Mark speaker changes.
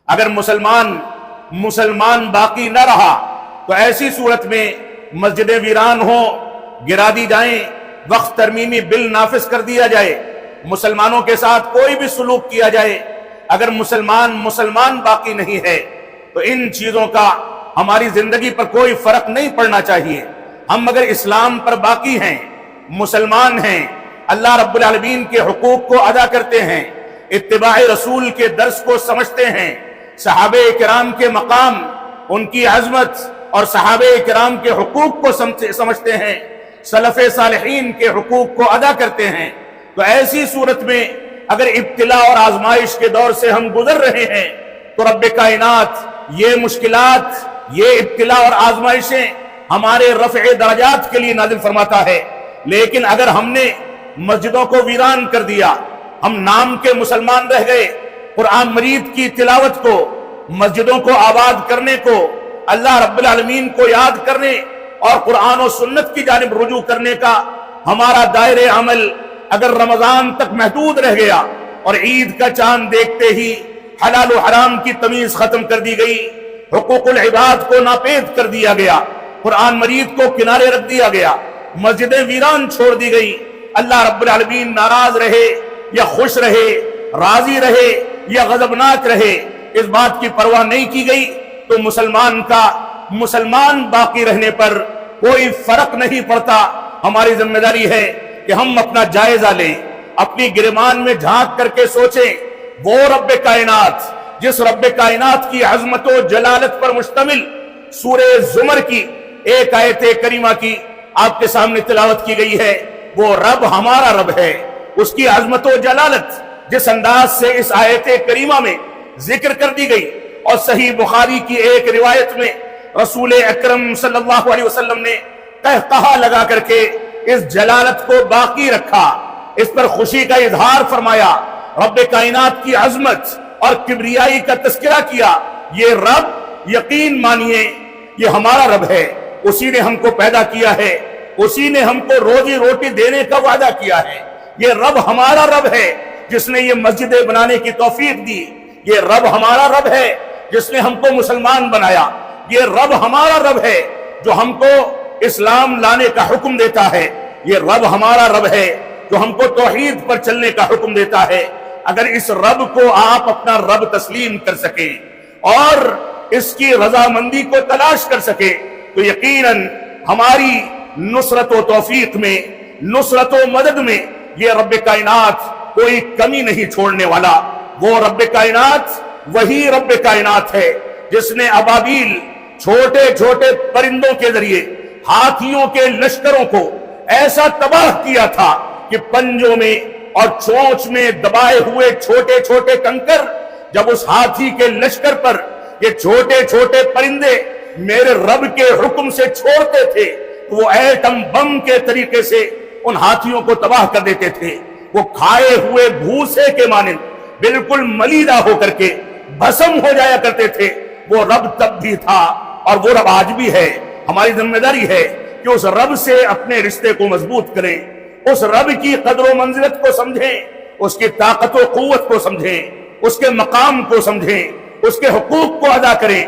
Speaker 1: اگر مسلمان باقی نہ رہا تو ایسی صورت میں مسجدیں ویران ہوں، گرا دی جائیں، وقت ترمیمی بل نافذ کر دیا جائے، مسلمانوں کے ساتھ کوئی بھی سلوک کیا جائے، اگر مسلمان باقی نہیں ہے تو ان چیزوں کا ہماری زندگی پر کوئی فرق نہیں پڑنا چاہیے۔ ہم اگر اسلام پر باقی ہیں، مسلمان ہیں، اللہ رب العالمین کے حقوق کو ادا کرتے ہیں، اتباع رسول کے درس کو سمجھتے ہیں، صحابہ کرام کے مقام، ان کی عظمت اور صحابہ کرام کے حقوق کو سمجھتے ہیں، سلف صالحین کے حقوق کو ادا کرتے ہیں، تو ایسی صورت میں اگر ابتلا اور آزمائش کے دور سے ہم گزر رہے ہیں تو رب کائنات یہ مشکلات، یہ ابتلا اور آزمائشیں ہمارے رفع درجات کے لیے نازل فرماتا ہے۔ لیکن اگر ہم نے مسجدوں کو ویران کر دیا، ہم نام کے مسلمان رہ گئے، قرآن مجید کی تلاوت کو، مسجدوں کو آباد کرنے کو، اللہ رب العالمین کو یاد کرنے اور قرآن و سنت کی جانب رجوع کرنے کا ہمارا دائرہ عمل اگر رمضان تک محدود رہ گیا اور عید کا چاند دیکھتے ہی حلال و حرام کی تمیز ختم کر دی گئی، حقوق العباد کو ناپید کر دیا گیا، قرآن مجید کو کنارے رکھ دیا گیا، مسجدیں ویران چھوڑ دی گئی، اللہ رب العالمین ناراض رہے یا خوش رہے، راضی رہے یا غضبناک رہے، اس بات کی پرواہ نہیں کی گئی، تو مسلمان باقی رہنے پر کوئی فرق نہیں پڑتا۔ ہماری ذمہ داری ہے کہ ہم اپنا جائزہ لیں، اپنی گریبان میں جھانک کر کے سوچیں، وہ رب کائنات جس رب کائنات کی عظمت و جلالت پر مشتمل سورہ زمر کی ایک آیت کریمہ کی آپ کے سامنے تلاوت کی گئی ہے، وہ رب ہمارا رب ہے۔ اس کی عظمت و جلالت جس انداز سے اس آیت کریمہ میں ذکر کر دی گئی، اور صحیح بخاری کی ایک روایت میں رسول اکرم صلی اللہ علیہ وسلم نے قہقہا لگا کر کے اس جلالت کو باقی رکھا، اس پر خوشی کا اظہار فرمایا، رب کائنات کی عظمت اور کبریائی کا تذکرہ کیا۔ یہ رب یقین مانیے یہ ہمارا رب ہے، اسی نے ہم کو پیدا کیا ہے، اسی نے ہم کو روزی روٹی دینے کا وعدہ کیا ہے، یہ رب ہمارا رب ہے جس نے یہ مسجدیں بنانے کی توفیق دی، یہ رب ہمارا رب ہے جس نے ہم کو مسلمان بنایا، یہ رب ہمارا رب ہے جو ہم کو اسلام لانے کا حکم دیتا ہے، یہ رب ہمارا رب ہے جو ہم کو توحید پر چلنے کا حکم دیتا ہے۔ اگر اس رب کو آپ اپنا رب تسلیم کر سکیں اور اس کی رضامندی کو تلاش کر سکیں تو یقیناً ہماری نصرت و توفیق میں، نصرت و مدد میں یہ رب کائنات کوئی کمی نہیں چھوڑنے والا۔ وہ رب کائنات وہی رب کائنات ہے جس نے ابابیل، چھوٹے چھوٹے پرندوں کے ذریعے ہاتھیوں کے لشکروں کو ایسا تباہ کیا تھا کہ پنجوں میں اور چونچ میں دبائے ہوئے چھوٹے چھوٹے کنکر جب اس ہاتھی کے لشکر پر یہ چھوٹے چھوٹے پرندے میرے رب کے حکم سے چھوڑتے تھے تو وہ ایٹم بم کے طریقے سے ان ہاتھیوں کو تباہ کر دیتے تھے۔ وہ کھائے ہوئے بھوسے کے مانند بالکل ملیدہ ہو کر کے بھسم ہو جایا کرتے تھے۔ وہ رب تب بھی تھا اور وہ رب آج بھی ہے۔ ہماری ذمہ داری ہے کہ اس رب سے اپنے رشتے کو مضبوط کریں، اس رب کی قدر و منزلت کو سمجھیں، اس کی طاقت و قوت کو سمجھیں، اس کے مقام کو سمجھیں، اس کے حقوق کو ادا کریں۔